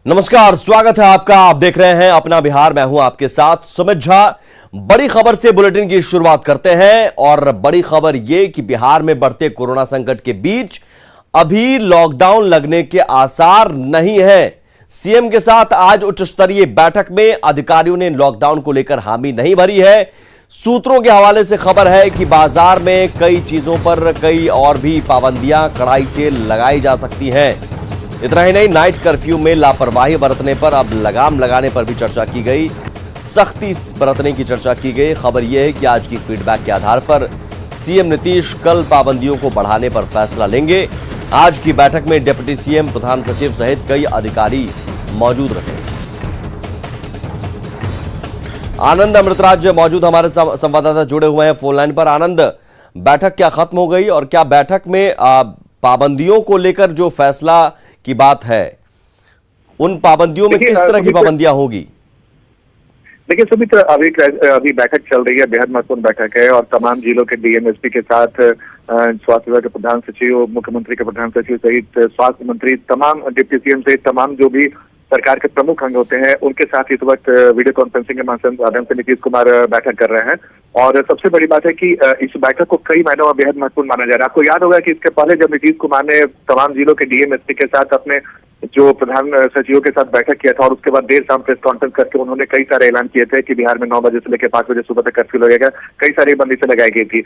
नमस्कार, स्वागत है आपका। आप देख रहे हैं अपना बिहार। मैं हूं आपके साथ सुमित झा। बड़ी खबर से बुलेटिन की शुरुआत करते हैं और बड़ी खबर यह कि बिहार में बढ़ते कोरोना संकट के बीच अभी लॉकडाउन लगने के आसार नहीं है। सीएम के साथ आज उच्च स्तरीय बैठक में अधिकारियों ने लॉकडाउन को लेकर हामी नहीं भरी है। सूत्रों के हवाले से खबर है कि बाजार में कई चीजों पर कई और भी पाबंदियां कड़ाई से लगाई जा सकती हैं। इतना ही नहीं, नाइट कर्फ्यू में लापरवाही बरतने पर अब लगाम लगाने पर भी चर्चा की गई, सख्ती बरतने की चर्चा की गई। खबर यह है कि आज की फीडबैक के आधार पर सीएम नीतीश कल पाबंदियों को बढ़ाने पर फैसला लेंगे। आज की बैठक में डिप्टी सीएम, प्रधान सचिव सहित कई अधिकारी मौजूद रहे। आनंद अमृतराज मौजूद हमारे संवाददाता जुड़े हुए हैं फोन लाइन पर। आनंद, बैठक क्या खत्म हो गई और क्या बैठक में पाबंदियों को लेकर जो फैसला की बात है, उन पाबंदियों में किस तरह की पाबंदियां होगी? देखिए सुमित, अभी बैठक चल रही है, बेहद महत्वपूर्ण बैठक है और तमाम जिलों के डीएमएसपी के साथ स्वास्थ्य विभाग के प्रधान सचिव, मुख्यमंत्री के प्रधान सचिव सहित स्वास्थ्य मंत्री, तमाम डिप्टी सीएम सहित तमाम जो भी सरकार के प्रमुख अंग होते हैं उनके साथ इस वक्त वीडियो कॉन्फ्रेंसिंग के माध्यम से नीतीश कुमार बैठक कर रहे हैं। और सबसे बड़ी बात है कि इस बैठक को कई मायनों में बेहद महत्वपूर्ण माना जा रहा है। आपको याद होगा कि इसके पहले जब नीतीश कुमार ने तमाम जिलों के डीएमएसपी के साथ अपने जो प्रधान सचिवों के साथ बैठक किया था और उसके बाद देर शाम प्रेस कॉन्फ्रेंस करके उन्होंने कई सारे ऐलान किए थे कि बिहार में 9 बजे से लेकर 5 बजे सुबह तक कर्फ्यू लगेगा, कई सारी बंदिशें लगाई गई थी।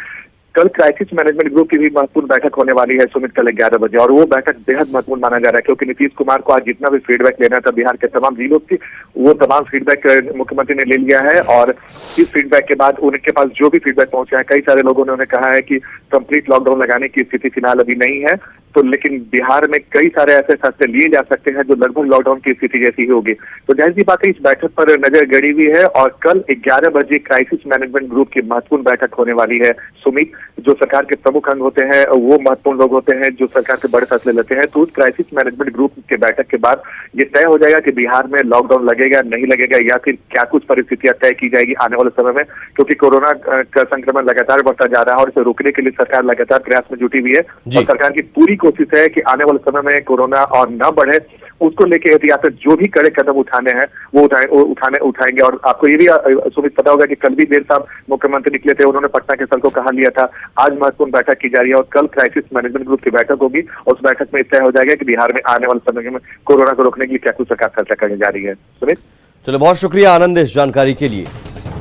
कल क्राइसिस मैनेजमेंट ग्रुप की भी महत्वपूर्ण बैठक होने वाली है सुमित, कल 11 बजे, और वो बैठक बेहद महत्वपूर्ण माना जा रहा है क्योंकि नीतीश कुमार को आज जितना भी फीडबैक लेना था बिहार के तमाम जिलों की, वो तमाम फीडबैक मुख्यमंत्री ने ले लिया है। और इस फीडबैक के बाद उनके पास जो भी फीडबैक पहुंचा है, कई सारे लोगों ने उन्हें कहा है कि कंप्लीट लॉकडाउन लगाने की स्थिति फिलहाल अभी नहीं है, तो लेकिन बिहार में कई सारे ऐसे फैसले लिए जा सकते हैं जो लगभग लॉकडाउन की स्थिति जैसी ही होगी। तो जाहिर सी बात है इस बैठक पर नजर गड़ी हुई है और कल 11 बजे क्राइसिस मैनेजमेंट ग्रुप की महत्वपूर्ण बैठक होने वाली है सुमित। जो सरकार के प्रमुख अंग होते हैं वो महत्वपूर्ण लोग होते हैं जो सरकार के बड़े फैसले लेते हैं। तो उस क्राइसिस मैनेजमेंट ग्रुप के बैठक के बाद ये तय हो जाएगा कि बिहार में लॉकडाउन लगेगा नहीं लगेगा, या फिर क्या कुछ परिस्थितियां तय की जाएगी आने वाले समय में, क्योंकि कोरोना का संक्रमण लगातार बढ़ता जा रहा है और इसे रोकने के लिए सरकार लगातार प्रयास में जुटी हुई है। और सरकार की पूरी कोशिश है कि आने वाले समय में कोरोना और न बढ़े, उसको लेके एहतियात जो भी कड़े कदम उठाने हैं वो उठाएंगे। और आपको ये भी सुमित पता होगा कि कल भी देर शाम मुख्यमंत्री निकले थे, उन्होंने पटना के सड़कों कहा लिया था। आज महत्वपूर्ण बैठक की जा रही है और कल क्राइसिस मैनेजमेंट ग्रुप की बैठक होगी और उस बैठक में तय हो जाएगा कि बिहार में आने वाले समय में कोरोना को रोकने के लिए क्या कुछ सरकार फैसला करने जा रही है। सुमित, चलो, बहुत शुक्रिया आनंद इस जानकारी के लिए।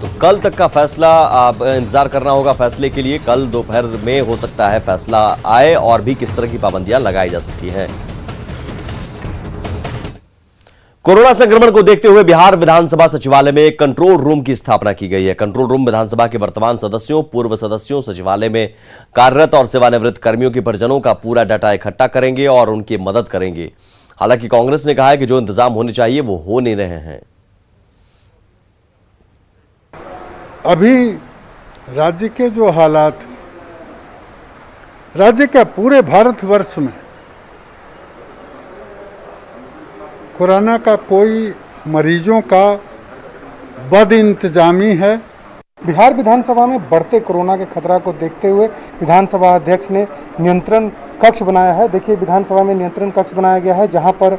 तो कल तक का फैसला आप इंतजार करना होगा फैसले के लिए। कल दोपहर में हो सकता है फैसला आए और भी किस तरह की पाबंदियां लगाई जा सकती हैं। कोरोना संक्रमण को देखते हुए बिहार विधानसभा सचिवालय में एक कंट्रोल रूम की स्थापना की गई है। कंट्रोल रूम विधानसभा के वर्तमान सदस्यों, पूर्व सदस्यों, सचिवालय में कार्यरत और सेवानिवृत्त कर्मियों के परिजनों का पूरा डाटा इकट्ठा करेंगे और उनकी मदद करेंगे। हालांकि कांग्रेस ने कहा है कि जो इंतजाम होने चाहिए वो हो नहीं रहे हैं। अभी राज्य के जो हालात, राज्य के पूरे भारतवर्ष में कोरोना का कोई मरीजों का बद इंतजामी है। बिहार विधानसभा में बढ़ते कोरोना के खतरा को देखते हुए विधानसभा अध्यक्ष ने नियंत्रण कक्ष बनाया है। देखिए, विधानसभा में नियंत्रण कक्ष बनाया गया है जहां पर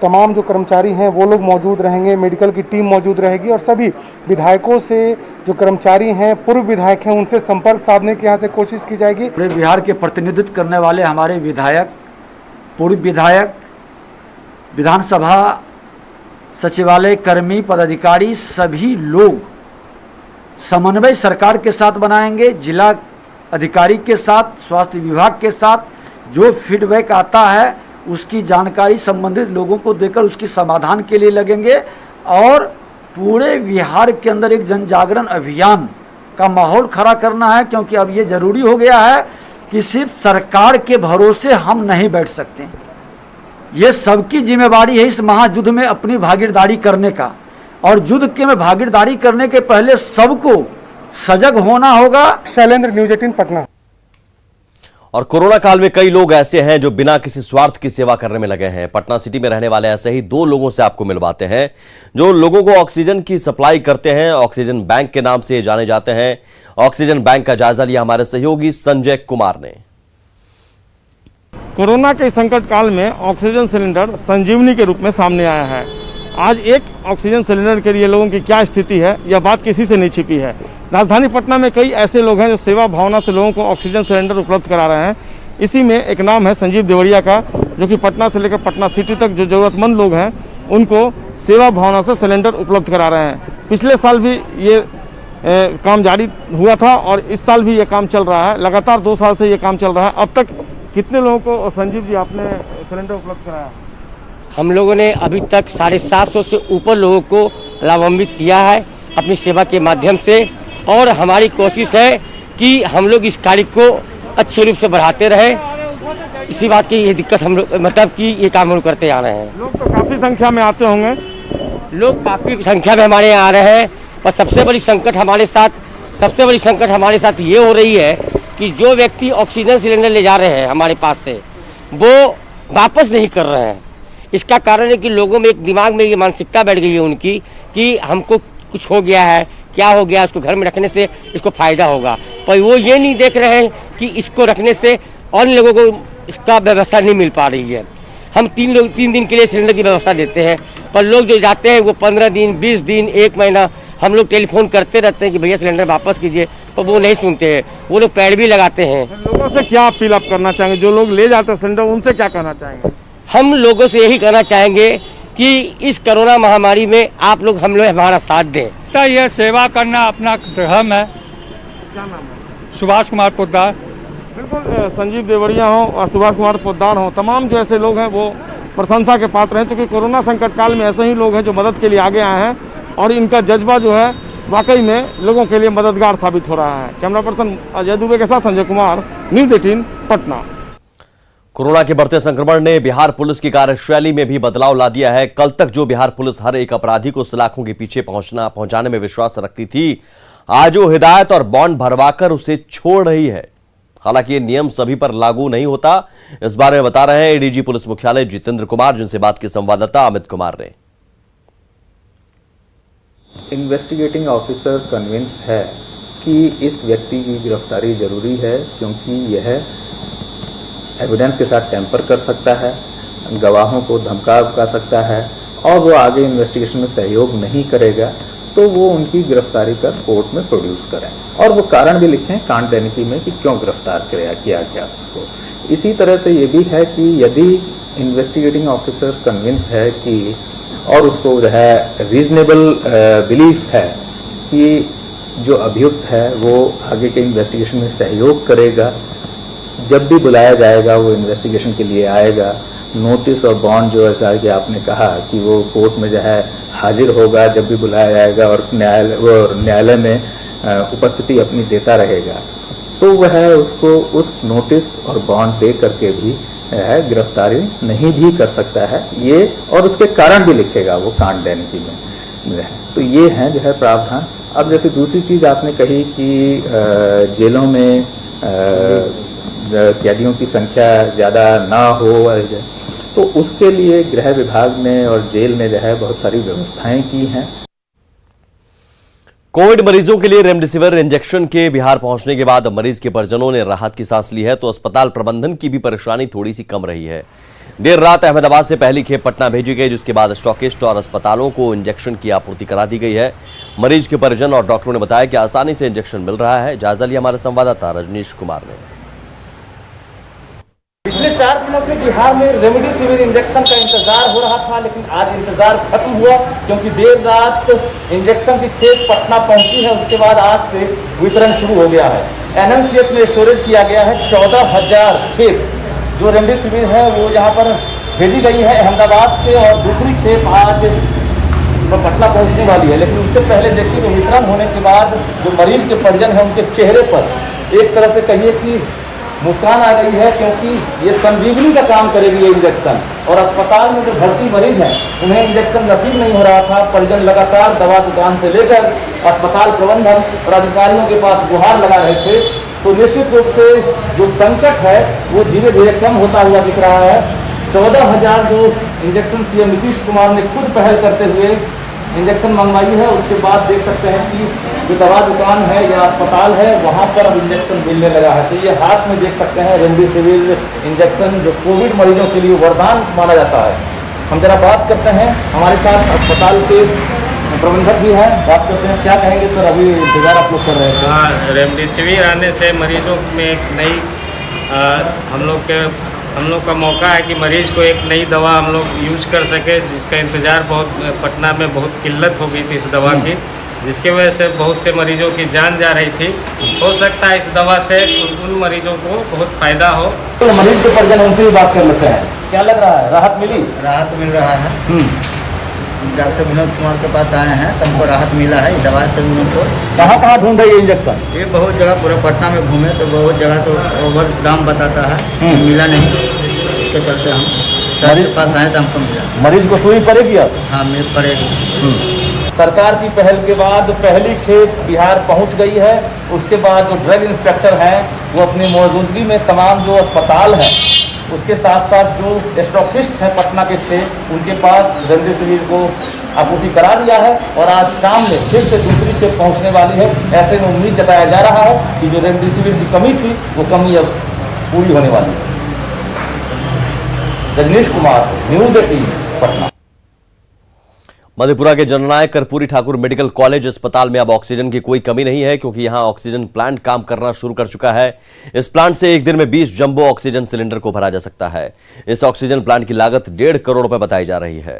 तमाम जो कर्मचारी हैं वो लोग मौजूद रहेंगे, मेडिकल की टीम मौजूद रहेगी और सभी विधायकों से जो कर्मचारी हैं, पूर्व विधायक हैं, उनसे संपर्क साधने की यहाँ से कोशिश की जाएगी। पूरे बिहार के प्रतिनिधित्व करने वाले हमारे विधायक, पूर्व विधायक, विधानसभा सचिवालय कर्मी, पदाधिकारी, सभी लोग समन्वय सरकार के साथ बनाएंगे, जिला अधिकारी के साथ, स्वास्थ्य विभाग के साथ। जो फीडबैक आता है उसकी जानकारी संबंधित लोगों को देकर उसके समाधान के लिए लगेंगे और पूरे बिहार के अंदर एक जन जागरण अभियान का माहौल खड़ा करना है, क्योंकि अब ये जरूरी हो गया है कि सिर्फ सरकार के भरोसे हम नहीं बैठ सकते। ये सबकी जिम्मेवारी है इस महायुद्ध में अपनी भागीदारी करने का, और युद्ध के में भागीदारी करने के पहले सबको सजग होना होगा। शैलेंद्र, न्यूज़ 18 पटना। और कोरोना काल में कई लोग ऐसे हैं जो बिना किसी स्वार्थ की सेवा करने में लगे हैं। पटना सिटी में रहने वाले ऐसे ही 2 लोगों से आपको मिलवाते हैं जो लोगों को ऑक्सीजन की सप्लाई करते हैं। ऑक्सीजन बैंक के नाम से जाने जाते हैं। ऑक्सीजन बैंक का जायजा लिया हमारे सहयोगी संजय कुमार ने। कोरोना के संकट काल में ऑक्सीजन सिलेंडर संजीवनी के रूप में सामने आया है। आज एक ऑक्सीजन सिलेंडर के लिए लोगों की क्या स्थिति है, यह बात किसी से नहीं छिपी है। राजधानी पटना में कई ऐसे लोग हैं जो सेवा भावना से लोगों को ऑक्सीजन सिलेंडर उपलब्ध करा रहे हैं। इसी में एक नाम है संजीव देवरिया का, जो कि पटना से लेकर पटना सिटी तक जो ज़रूरतमंद लोग हैं उनको सेवा भावना से सिलेंडर उपलब्ध करा रहे हैं। पिछले साल भी ये काम जारी हुआ था और इस साल भी ये काम चल रहा है। लगातार 2 साल से ये काम चल रहा है। अब तक कितने लोगों को संजीव जी आपने सिलेंडर उपलब्ध कराया? हम लोगों ने अभी तक 750 से ऊपर लोगों को लाभान्वित किया है अपनी सेवा के माध्यम से, और हमारी कोशिश है कि हम लोग इस कार्य को अच्छे रूप से बढ़ाते रहे। इसी बात की ये दिक्कत हम लोग मतलब कि ये काम हम लोग करते आ रहे हैं। लोग तो काफ़ी संख्या में आते होंगे। लोग काफ़ी संख्या में हमारे यहाँ आ रहे हैं, पर सबसे बड़ी संकट हमारे साथ ये हो रही है कि जो व्यक्ति ऑक्सीजन सिलेंडर ले जा रहे हैं हमारे पास से, वो वापस नहीं कर रहे हैं। इसका कारण है कि लोगों में एक दिमाग में ये मानसिकता बैठ गई है उनकी कि हमको कुछ हो गया है, क्या हो गया, इसको घर में रखने से इसको फायदा होगा, पर वो ये नहीं देख रहे हैं कि इसको रखने से अन्य लोगों को इसका व्यवस्था नहीं मिल पा रही है। हम 3 दिन के लिए सिलेंडर की व्यवस्था देते हैं, पर लोग जो जाते हैं वो 15 दिन, 20 दिन, 1 महीना हम लोग टेलीफोन करते रहते हैं कि भैया सिलेंडर वापस कीजिए, पर वो नहीं सुनते हैं। वो लोग पैर भी लगाते हैं। लोगों से क्या अपील आप करना चाहेंगे? जो लोग ले जाते हैं सिलेंडर, उनसे क्या कहना चाहेंगे? हम लोगों से यही कहना चाहेंगे कि इस कोरोना महामारी में आप लोग हम लोग हमारा साथ दें। यह सेवा करना अपना धर्म है। क्या नाम है? सुभाष कुमार पोद्दार। बिल्कुल, संजीव देवरिया हो और सुभाष कुमार पोद्दार हो, तमाम जो ऐसे लोग हैं वो प्रशंसा के पात्र हैं, क्योंकि कोरोना संकट काल में ऐसे ही लोग हैं जो मदद के लिए आगे आए हैं और इनका जज्बा जो है वाकई में लोगों के लिए मददगार साबित हो रहा है। कैमरा पर्सन अजय दुबे के साथ संजय कुमार, न्यूज़ 18 पटना। कोरोना के बढ़ते संक्रमण ने बिहार पुलिस की कार्यशैली में भी बदलाव ला दिया है। कल तक जो बिहार पुलिस हर एक अपराधी को सलाखों के पीछे पहुंचाने में विश्वास रखती थी, आज वो हिदायत और बॉन्ड भरवाकर उसे छोड़ रही है। हालांकि ये नियम सभी पर लागू नहीं होता। इस बारे में बता रहे हैं एडीजी पुलिस मुख्यालय जितेंद्र कुमार, जिनसे बात की संवाददाता अमित कुमार ने। इन्वेस्टिगेटिंग ऑफिसर कन्विंस है कि इस व्यक्ति की गिरफ्तारी जरूरी है, क्योंकि यह एविडेंस के साथ टेम्पर कर सकता है, गवाहों को धमका सकता है, और वो आगे इन्वेस्टिगेशन में सहयोग नहीं करेगा तो वो उनकी गिरफ्तारी कर कोर्ट में प्रोड्यूस करें, और वो कारण भी लिखें कांड देने में कि क्यों गिरफ्तार किया गया उसको। इसी तरह से ये भी है कि यदि इन्वेस्टिगेटिंग ऑफिसर कन्विंस है कि और उसको जो है रीजनेबल बिलीफ है कि जो अभियुक्त है वो आगे के इन्वेस्टिगेशन में सहयोग करेगा, जब भी बुलाया जाएगा वो इन्वेस्टिगेशन के लिए आएगा, नोटिस और बॉन्ड जो ऐसा कि आपने कहा कि वो कोर्ट में जो है हाजिर होगा जब भी बुलाया जाएगा, और न्यायालय में उपस्थिति अपनी देता रहेगा, तो वह उसको उस नोटिस और बॉन्ड दे करके भी गिरफ्तारी नहीं भी कर सकता है ये, और उसके कारण भी लिखेगा वो कांड देने की में। तो ये है जो है प्रावधान। अब जैसे दूसरी चीज आपने कही कि जेलों में कैदियों की संख्या ज्यादा ना हो, तो उसके लिए गृह विभाग ने और जेल ने जो है बहुत सारी व्यवस्थाएं की हैं। कोविड मरीजों के लिए रेमडेसिविर इंजेक्शन के बिहार पहुंचने के बाद मरीज के परिजनों ने राहत की सांस ली है, तो अस्पताल प्रबंधन की भी परेशानी थोड़ी सी कम रही है। देर रात अहमदाबाद से पहली खेप पटना भेजी गई, जिसके बाद स्टॉकिस्ट और अस्पतालों को इंजेक्शन की आपूर्ति करा दी गई है। मरीज के परिजन और डॉक्टरों ने बताया कि आसानी से इंजेक्शन मिल रहा है। जायजा लिया हमारे संवाददाता रजनीश कुमार ने। पिछले 4 दिनों से बिहार में रेमडेसिविर इंजेक्शन का इंतजार हो रहा था, लेकिन आज इंतजार खत्म हुआ, क्योंकि देर रात इंजेक्शन की खेप पटना पहुंची है। उसके बाद आज से वितरण शुरू हो गया है। एनएमसीएच में स्टोरेज किया गया है 14,000 खेप जो रेमडेसिविर है वो यहाँ पर भेजी गई है अहमदाबाद से, और दूसरी खेप आज पटना पहुँचने वाली है। लेकिन उससे पहले देखिए, वितरण होने के बाद जो मरीज के परिजन हैं उनके चेहरे पर एक तरह से कहिए कि मुस्कान आ गई है, क्योंकि ये संजीवनी का काम करेगी ये इंजेक्शन। और अस्पताल में जो भर्ती मरीज हैं उन्हें इंजेक्शन नसीब नहीं हो रहा था। परिजन लगातार दवा दुकान से लेकर अस्पताल प्रबंधन और अधिकारियों के पास गुहार लगा रहे थे। तो निश्चित रूप से जो संकट है वो धीरे धीरे कम होता हुआ दिख रहा है। 14,000 जो इंजेक्शन सीएम नीतीश कुमार ने खुद पहल करते हुए इंजेक्शन मंगवाई है। उसके बाद देख सकते हैं कि जो दवा दुकान है या अस्पताल है वहाँ पर अब इंजेक्शन मिलने लगा है। तो ये हाथ में देख सकते हैं रेमडेसिविर इंजेक्शन, जो कोविड मरीजों के लिए वरदान माना जाता है। हम जरा बात करते हैं, हमारे साथ अस्पताल के प्रबंधक भी हैं, बात करते हैं। क्या कहेंगे सर, अभी इंतजार आप लोग कर रहे थे? हाँ, रेमडेसिविर आने से मरीजों में एक नई हम लोग का मौका है कि मरीज को एक नई दवा हम लोग यूज कर सके, जिसका इंतज़ार पटना में बहुत किल्लत हो गई थी इस दवा की, जिसके वजह से बहुत से मरीजों की जान जा रही थी। हो सकता है इस दवा से उन मरीजों को बहुत फ़ायदा हो। तो मरीज के परिजन, उनसे भी बात कर लेते हैं। क्या लग रहा है, राहत मिली? राहत मिल रहा है। डॉक्टर विनोद कुमार के पास आए हैं, तो हमको राहत मिला है। दवा से उनको कहाँ ढूंढ रही है इंजेक्शन? ये बहुत जगह पूरा पटना में घूमे तो बहुत जगह तो ओवर दाम बताता है, मिला नहीं। इसके चलते हम सर के पास आए तो हमको मिला। मरीज को सुई पड़ेगी अब? हाँ, मिल पड़ेगी। सरकार की पहल के बाद पहली खेप बिहार पहुंच गई है। उसके बाद जो ड्रग इंस्पेक्टर हैं वो अपनी मौजूदगी में तमाम जो अस्पताल हैं, उसके साथ साथ जो स्टॉकिस्ट हैं पटना के 6, उनके पास रेमडेसिविर को आपूर्ति करा दिया है। और आज शाम में फिर से दूसरी खेप पहुंचने वाली है। ऐसे में उम्मीद जताया जा रहा है कि जो रेमडेसिविर की कमी थी वो कमी अब पूरी होने वाली है। रजनीश कुमार, न्यूज़ 18 पटना। मधेपुरा के जननायक कर्पूरी ठाकुर मेडिकल कॉलेज अस्पताल में अब ऑक्सीजन की कोई कमी नहीं है, क्योंकि यहां ऑक्सीजन प्लांट काम करना शुरू कर चुका है। इस प्लांट से एक दिन में 20 जंबो ऑक्सीजन सिलेंडर को भरा जा सकता है। इस ऑक्सीजन प्लांट की लागत 1.5 करोड़ रुपए बताई जा रही है।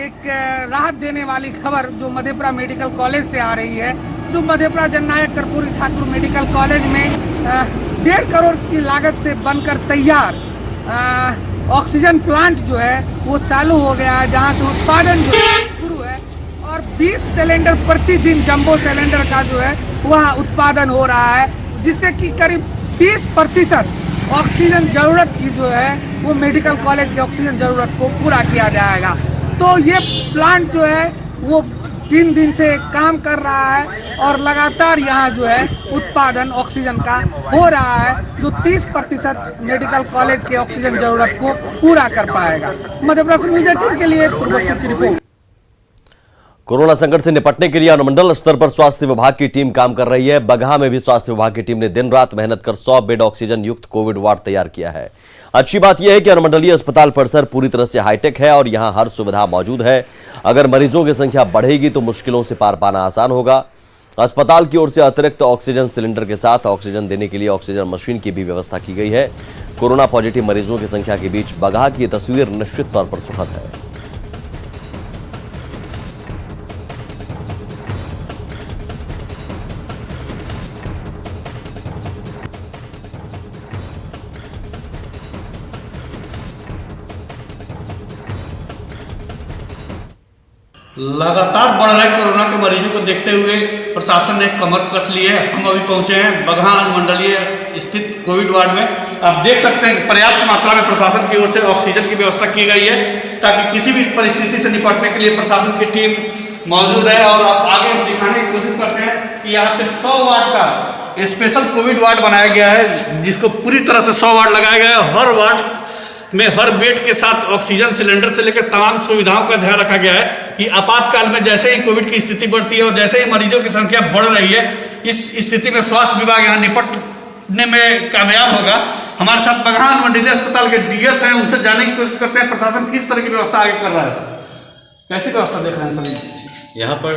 एक राहत देने वाली खबर जो मधेपुरा मेडिकल कॉलेज से आ रही है, जो मधेपुरा जननायक कर्पूरी ठाकुर मेडिकल कॉलेज में 1.5 करोड़ की लागत से बनकर तैयार ऑक्सीजन प्लांट जो है वो चालू हो गया है, जहां से उत्पादन जो है शुरू है। और 20 सिलेंडर प्रतिदिन जंबो सिलेंडर का जो है वह उत्पादन हो रहा है, जिससे कि करीब 30% ऑक्सीजन जरूरत की जो है वो मेडिकल कॉलेज की ऑक्सीजन जरूरत को पूरा किया जाएगा। तो ये प्लांट जो है वो 3 दिन से काम कर रहा है और लगातार यहाँ जो है उत्पादन ऑक्सीजन का हो रहा है, जो 30% मेडिकल कॉलेज के ऑक्सीजन जरूरत को पूरा कर पाएगा। मधेपुरा से न्यूज़ 18 के लिए पूर्वोत्तर की रिपोर्ट। कोरोना संकट से निपटने के लिए अनुमंडल स्तर पर स्वास्थ्य विभाग की टीम काम कर रही है। बगहा में भी स्वास्थ्य विभाग की टीम ने दिन रात मेहनत कर 100 बेड ऑक्सीजन युक्त कोविड वार्ड तैयार किया है। अच्छी बात यह है कि अनुमंडलीय अस्पताल परिसर पूरी तरह से हाईटेक है और यहां हर सुविधा मौजूद है। अगर मरीजों की संख्या बढ़ेगी तो मुश्किलों से पार पाना आसान होगा। अस्पताल की ओर से अतिरिक्त ऑक्सीजन सिलेंडर के साथ ऑक्सीजन देने के लिए ऑक्सीजन मशीन की भी व्यवस्था की गई है। कोरोना पॉजिटिव मरीजों की संख्या के बीच बगहा की तस्वीर निश्चित तौर पर सुखद है। लगातार बढ़ रहे कोरोना के मरीजों को देखते हुए प्रशासन ने कमर कस ली है। हम अभी पहुंचे हैं बगहा अनुमंडलीय स्थित कोविड वार्ड में। आप देख सकते हैं पर्याप्त मात्रा में प्रशासन की ओर से ऑक्सीजन की व्यवस्था की गई है, ताकि किसी भी परिस्थिति से निपटने के लिए प्रशासन की टीम मौजूद है। और आप आगे हम दिखाने की कोशिश करते हैं कि यहाँ पे 100 वार्ड का स्पेशल कोविड वार्ड बनाया गया है, जिसको पूरी तरह से 100 वार्ड लगाया गया है। हर वार्ड में हर बेड के साथ ऑक्सीजन सिलेंडर से लेकर तमाम सुविधाओं का ध्यान रखा गया है कि आपातकाल में जैसे ही कोविड की स्थिति बढ़ती है और जैसे ही मरीजों की संख्या बढ़ रही है, इस स्थिति में स्वास्थ्य विभाग यहाँ निपटने में कामयाब होगा। हमारे साथ बगहा अनुमंडलीय अस्पताल के डीएस हैं, उनसे जानने की कोशिश करते हैं प्रशासन किस तरह की व्यवस्था आगे कर रहा है। कैसी व्यवस्था देख रहे हैं सर? यहाँ पर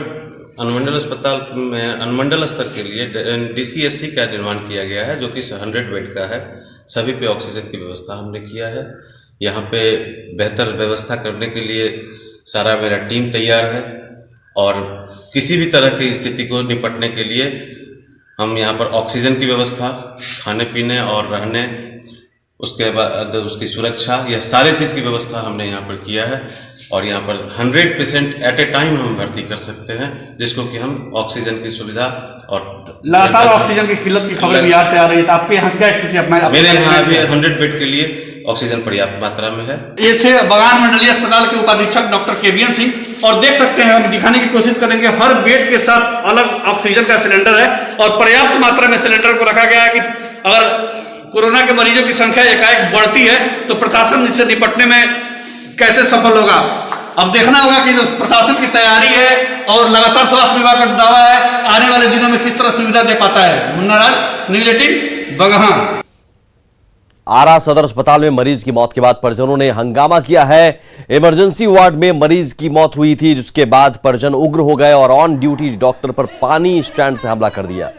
अनुमंडल अस्पताल में अनुमंडल स्तर के लिए DCSC का निर्माण किया गया है, जो कि 100 बेड का है। सभी पे ऑक्सीजन की व्यवस्था हमने किया है। यहाँ पे बेहतर व्यवस्था करने के लिए सारा मेरा टीम तैयार है और किसी भी तरह की स्थिति को निपटने के लिए हम यहाँ पर ऑक्सीजन की व्यवस्था, खाने पीने और रहने, उसके बाद उसकी सुरक्षा, यह सारी चीज़ की व्यवस्था हमने यहाँ पर किया है। और यहाँ पर 100% एट ए टाइम हम भर्ती कर सकते हैं, जिसको कि हम ऑक्सीजन की सुविधा और लगातार ऑक्सीजन की किल्लत की खबर बिहार से आ रही है, तो आपके यहाँ क्या स्थिति है? मेरे यहाँ अभी 100 बेड के लिए ऑक्सीजन पर्याप्त मात्रा में है। ये थे बगहा अनुमंडलीय अस्पताल के उपाधीक्षक डॉक्टर केवीएन सिंह। और देख सकते हैं, हम दिखाने की कोशिश करेंगे, हर बेड के साथ अलग ऑक्सीजन का सिलेंडर है और पर्याप्त मात्रा में सिलेंडर को रखा गया है कि अगर कोरोना के मरीजों की संख्या एकाएक बढ़ती है तो प्रशासन इससे निपटने में कैसे सफल होगा। अब देखना होगा कि जो प्रशासन की तैयारी है और लगातार स्वास्थ्य विभाग का दावा है, आने वाले दिनों में किस तरह सुविधा दे पाता है। मुन्ना राज, न्यूज 18, बगहा। आरा सदर अस्पताल में मरीज की मौत के बाद परिजनों ने हंगामा किया है। इमरजेंसी वार्ड में मरीज की मौत हुई थी, जिसके बाद परिजन उग्र हो गए और ऑन ड्यूटी डॉक्टर पर पानी स्टैंड से हमला कर दिया।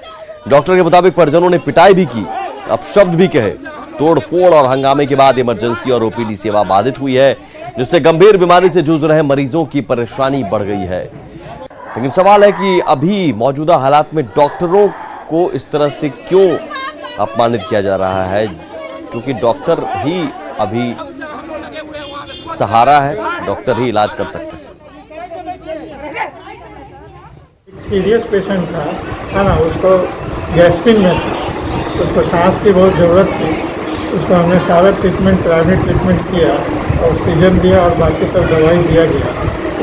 डॉक्टर के मुताबिक परिजनों ने पिटाई भी की, अपशब्द भी कहे। तोड़फोड़ और हंगामे के बाद इमरजेंसी और ओपीडी सेवा बाधित हुई है, जिससे गंभीर बीमारी से जूझ रहे मरीजों की परेशानी बढ़ गई है। लेकिन सवाल है कि अभी मौजूदा हालात में डॉक्टरों को इस तरह से क्यों अपमानित किया जा रहा है, क्योंकि डॉक्टर ही अभी सहारा है, डॉक्टर ही इलाज कर सकते हैं। सीरियस पेशेंट था, है ना, उसको गैस्ट्रिन में था, उसको सांस की बहुत ज़रूरत थी। उसको हमने सारा ट्रीटमेंट, प्राइवेट ट्रीटमेंट किया, ऑक्सीजन दिया और बाकी सब दवाई दिया गया।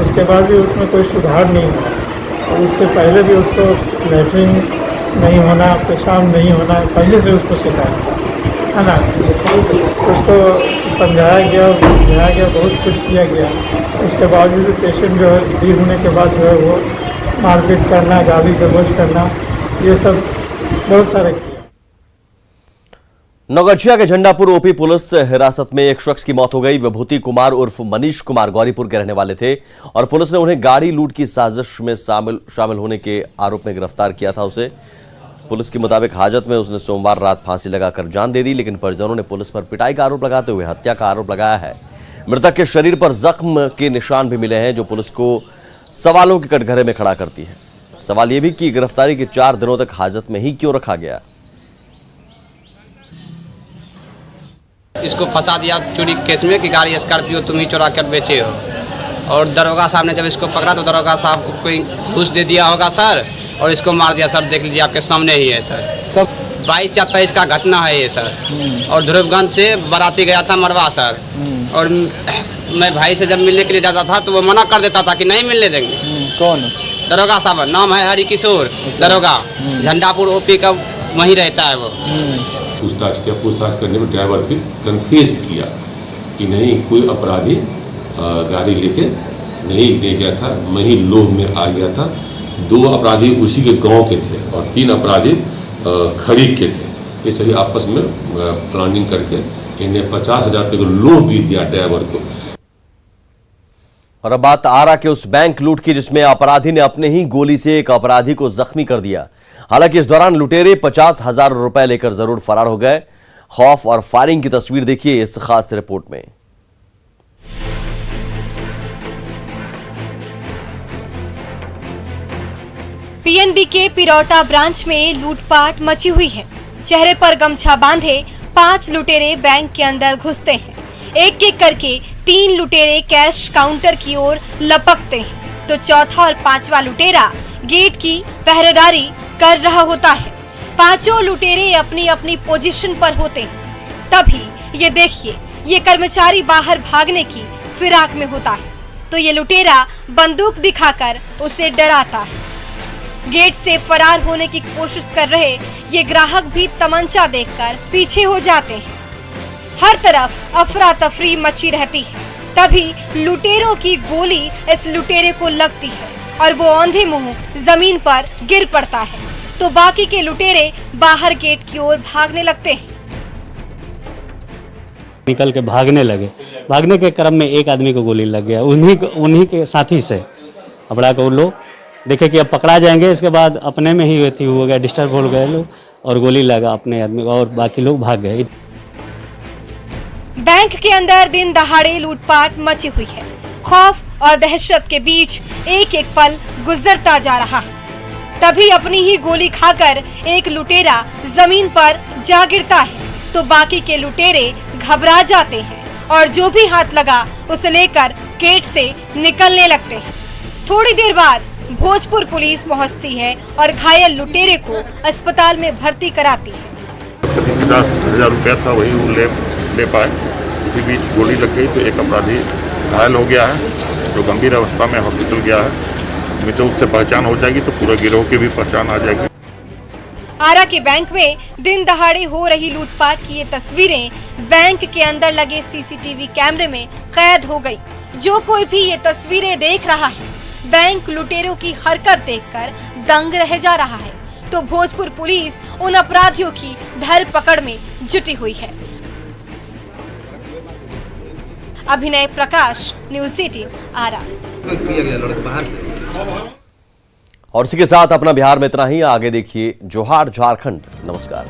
उसके बाद भी उसमें कोई सुधार नहीं हुआ और उससे पहले भी उसको लैट्रिन नहीं होना, पेशाब नहीं होना, पहले से उसको शिकायत था, है ना। उसको समझाया गया, बुझाया गया, बहुत कुछ किया गया। उसके बाद भी पेशेंट जो है ठीक होने के बाद जो है वो मारपीट करना, गाली गलौज करना, ये सब बहुत सारे किया। नौगछिया के झंडापुर ओपी पुलिस हिरासत में एक शख्स की मौत हो गई। विभूति कुमार उर्फ मनीष कुमार गौरीपुर के रहने वाले थे और पुलिस ने उन्हें गाड़ी लूट की साजिश में शामिल होने के आरोप में गिरफ्तार किया था। उसे पुलिस के मुताबिक हाजत में उसने सोमवार रात फांसी लगाकर जान दे दी, लेकिन परिजनों ने पुलिस पर पिटाई का आरोप लगाते हुए हत्या का आरोप लगाया है। मृतक के शरीर पर जख्म के निशान भी मिले हैं, जो पुलिस को सवालों के कटघरे में खड़ा करती है। सवाल यह भी कि गिरफ्तारी के 4 दिनों तक हाजत में ही क्यों रखा गया। इसको फंसा दिया चोरी केस में कि गाड़ी स्कॉर्पियो तुम ही चुरा कर बेचे हो, और दरोगा साहब ने जब इसको पकड़ा तो दरोगा साहब को कोई घूस दे दिया होगा सर, और इसको मार दिया सर। देख लीजिए, आपके सामने ही है सर। 22 या 23 का घटना है ये सर। और ध्रुवगंज से बाराती गया था मरवा सर, और मैं भाई से जब मिलने के लिए जाता था तो वो मना कर देता था कि नहीं मिलने देंगे। कौन? दरोगा साहब, नाम है हरि किशोर दरोगा, झंडापुर ओपी का वहीं रहता है वो। पूछताछ किया, पूछताछ करने में ड्राइवर फिर कन्फेस किया कि नहीं, कोई अपराधी गाड़ी लेके नहीं दे गया था, मैं ही लोभ में आ गया था। 2 अपराधी उसी के गांव के थे और 3 अपराधी खरीद के थे। ये सभी आपस में प्लानिंग करके इन्हें 50,000 रुपये का लोभ भी दिया ड्राइवर को। और अब बात आरा के उस बैंक लूट की, जिसमें अपराधी ने अपने ही गोली से एक अपराधी को जख्मी कर दिया। हालांकि इस दौरान लुटेरे 50,000 रुपए लेकर जरूर फरार हो गए। खौफ और फायरिंग की तस्वीर देखिए इस खास रिपोर्ट में। पीएनबी के पिरौटा ब्रांच में लूटपाट मची हुई है। चेहरे पर गमछा बांधे 5 लुटेरे बैंक के अंदर घुसते हैं। एक एक करके 3 लुटेरे कैश काउंटर की ओर लपकते हैं, तो चौथा और 5वां लुटेरा गेट की पहरेदारी कर रहा होता है। 5 लुटेरे अपनी अपनी पोजीशन पर होते हैं। तभी ये देखिए, ये कर्मचारी बाहर भागने की फिराक में होता है, तो ये लुटेरा बंदूक दिखाकर उसे डराता है। गेट से फरार होने की कोशिश कर रहे ये ग्राहक भी तमंचा देखकर पीछे हो जाते हैं। हर तरफ अफरा तफरी मची रहती है। तभी लुटेरों की गोली इस लुटेरे को लगती है और वो औंधे मुंह जमीन पर गिर पड़ता है, तो बाकी के लुटेरे बाहर गेट की ओर भागने लगते हैं। निकल के भागने लगे। भागने के क्रम में एक आदमी को गोली लग गया, उन्हीं के साथी से अपना को लोग देखे कि अब पकड़ा जाएंगे, इसके बाद अपने में ही व्यक्ति हो गया, डिस्टर्ब हो गए लोग और गोली लगा अपने आदमी को और बाकी लोग भाग गए। बैंक के अंदर दिन दहाड़े लूटपाट मची हुई है। खौफ और दहशत के बीच एक एक पल गुजरता जा रहा है। तभी अपनी ही गोली खाकर एक लुटेरा जमीन पर जा गिरता है, तो बाकी के लुटेरे घबरा जाते हैं और जो भी हाथ लगा उसे लेकर गेट से निकलने लगते हैं। थोड़ी देर बाद भोजपुर पुलिस पहुंचती है और घायल लुटेरे को अस्पताल में भर्ती कराती है। 50,000 रुपया था, वही वो ले पाए। इसी बीच गोली लग गई तो एक अपराधी घायल हो गया है, जो गंभीर अवस्था में हॉस्पिटल गया है। तो उससे पहचान हो जाएगी तो पूरे गिरोह की भी पहचान आ जाएगी। आरा के बैंक में दिन दहाड़े हो रही लूटपाट की ये तस्वीरें बैंक के अंदर लगे सीसीटीवी कैमरे में कैद हो गई। जो कोई भी ये तस्वीरें देख रहा है, बैंक लुटेरों की हरकत देखकर दंग रह जा रहा है। तो भोजपुर पुलिस उन अपराधियों की धरपकड़ में जुटी हुई है। अभिनय प्रकाश, न्यूज़ 18 आरा। और इसी के साथ अपना बिहार में इतना ही। आगे देखिए जोहार झारखंड। नमस्कार।